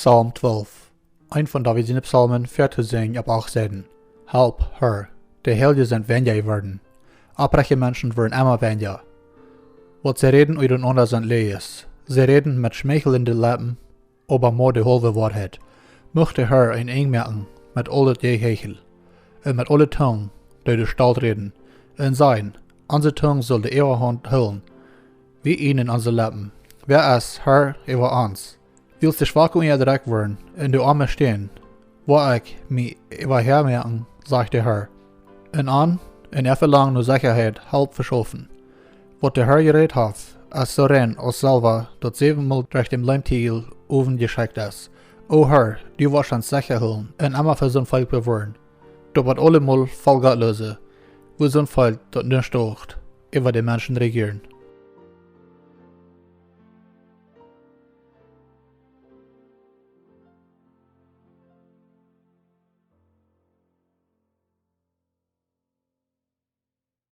Psalm 12. Ein von David zijn psalmen 14 op 8 zeiden. Help her, de helden zijn wenja worden. Apreche Menschen worden immer wenja. Wat ze reden uit een ander zijn lees. Ze reden met schmeichelende Lippen, aber maar de halve waarheid. Möchte her een eng merken met alle je hechel. En met alle tong, die de stalt reden. En zijn, onze tong zal de eeuwehand hullen. Wie ihnen onze Lippen. Wer es her über ons. Willst du schwach und ihr Dreck werden, in du Arme stehen, wo ich mich überhermerken, sagt der Herr. Und an, in verlangen nur Sicherheit, halb verschaffen. Was der Herr geredet hat, als so rein aus selber, dort 7-mal durch dem Leimtiegel oben geschickt ist. O Herr, du wirst uns sicher holen, und immer für so ein Volk bewahren. Du wird allemal voll Gottlose, wo so ein Volk dort nicht stocht, über die Menschen regieren.